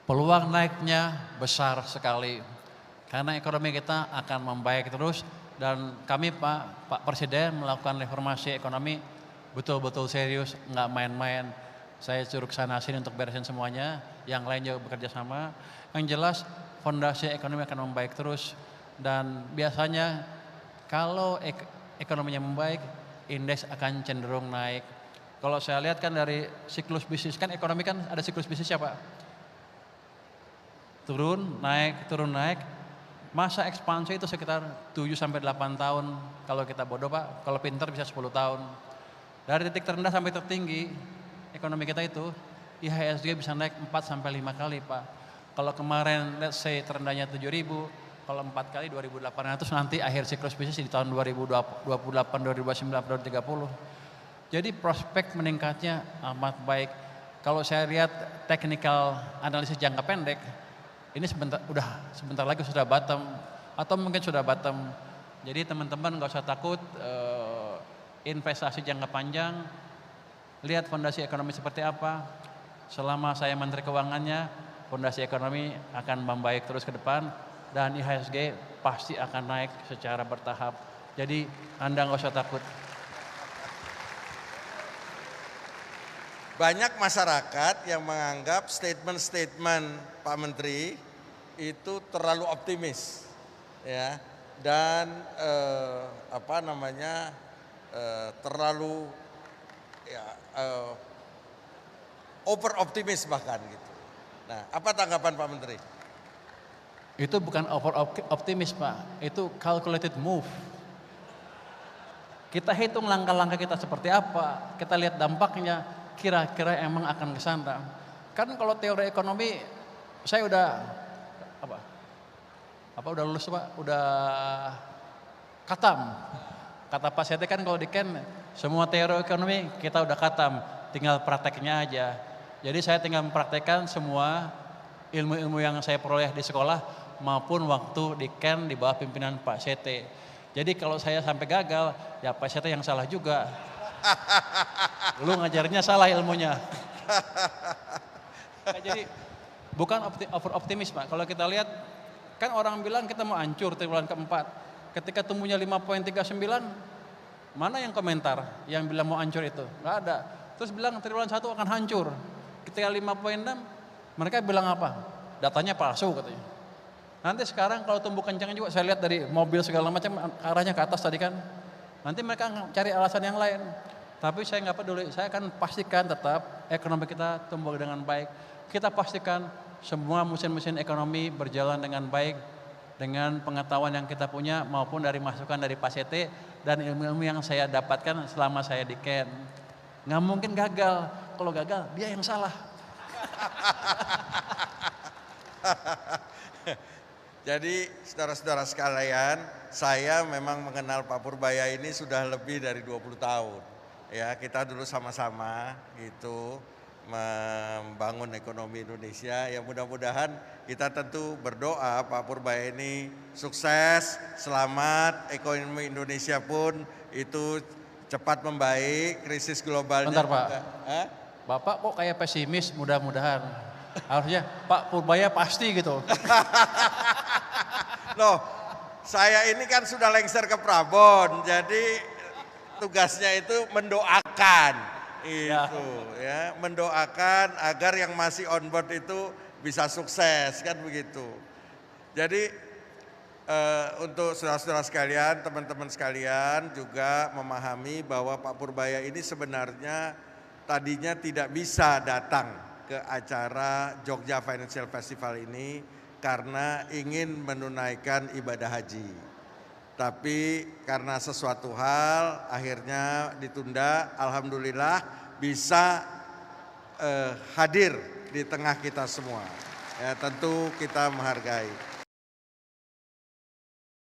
Peluang naiknya besar sekali karena ekonomi kita akan membaik terus dan kami Pak Presiden melakukan reformasi ekonomi betul-betul serius, nggak main-main. Saya suruh kesana sini untuk beresin semuanya, yang lain juga bekerja sama. Yang jelas fondasi ekonomi akan membaik terus dan biasanya kalau ekonominya membaik, indeks akan cenderung naik. Kalau saya lihat kan dari siklus bisnis, kan ekonomi kan ada siklus bisnisnya Pak. Turun, naik. Masa ekspansi itu sekitar 7-8 tahun. Kalau kita bodoh Pak, kalau pintar bisa 10 tahun. Dari titik terendah sampai tertinggi, ekonomi kita itu, IHSG bisa naik 4-5 kali Pak. Kalau kemarin let's say terendahnya 7.000, kalau 4 kali 2.800 nanti akhir siklus bisnis di tahun 2028, 2029, 2030. Jadi prospek meningkatnya amat baik. Kalau saya lihat technical analisis jangka pendek, ini sebentar lagi sudah bottom atau mungkin sudah bottom. Jadi teman-teman nggak usah takut investasi jangka panjang, lihat fondasi ekonomi seperti apa. Selama saya Menteri Keuangannya, fondasi ekonomi akan membaik terus ke depan dan IHSG pasti akan naik secara bertahap. Jadi Anda nggak usah takut. Banyak masyarakat yang menganggap statement-statement Pak Menteri itu terlalu optimis, ya, dan terlalu over optimis bahkan gitu. Nah, apa tanggapan Pak Menteri? Itu bukan over optimis Pak, itu calculated move. Kita hitung langkah-langkah kita seperti apa, kita lihat dampaknya, kira-kira emang akan ke sana. Kan kalau teori ekonomi saya udah udah lulus Pak, udah katam. Kata Pak Sete kan kalau di Ken semua teori ekonomi kita udah katam, tinggal prakteknya aja. Jadi saya tinggal mempraktekkan semua ilmu-ilmu yang saya peroleh di sekolah maupun waktu di Ken di bawah pimpinan Pak Sete. Jadi kalau saya sampai gagal, ya Pak Sete yang salah juga. Lu ngajarnya salah ilmunya. Nah, jadi bukan over optimis Pak. Kalau kita lihat kan orang bilang kita mau hancur triwulan keempat. Ketika tumbuhnya 5,39, mana yang komentar yang bilang mau hancur itu? Nggak ada. Terus bilang triwulan 1 akan hancur. Ketika 5,6, mereka bilang apa? Datanya palsu katanya. Nanti sekarang kalau tumbuh kencang juga saya lihat dari mobil segala macam arahnya ke atas tadi kan. Nanti mereka cari alasan yang lain. Tapi saya nggak peduli, saya akan pastikan tetap ekonomi kita tumbuh dengan baik. Kita pastikan semua mesin-mesin ekonomi berjalan dengan baik dengan pengetahuan yang kita punya maupun dari masukan dari Pak Sete dan ilmu-ilmu yang saya dapatkan selama saya di Ken. Nggak mungkin gagal, kalau gagal dia yang salah. Jadi saudara-saudara sekalian, saya memang mengenal Pak Purbaya ini sudah lebih dari 20 tahun. Ya, kita dulu sama-sama gitu membangun ekonomi Indonesia. Ya mudah-mudahan kita tentu berdoa Pak Purbaya ini sukses, selamat, ekonomi Indonesia pun itu cepat membaik, krisis globalnya. Bentar Pak, Bapak kok kayak pesimis, mudah-mudahan. Harusnya Pak Purbaya pasti gitu. Loh, saya ini kan sudah lengser ke Prabon, jadi tugasnya itu mendoakan. Itu ya, mendoakan agar yang masih on board itu bisa sukses kan begitu. Jadi untuk saudara-saudara sekalian, teman-teman sekalian juga memahami bahwa Pak Purbaya ini sebenarnya tadinya tidak bisa datang ke acara Jogja Financial Festival ini karena ingin menunaikan ibadah haji. Tapi karena sesuatu hal akhirnya ditunda, alhamdulillah bisa hadir di tengah kita semua. Ya, tentu kita menghargai.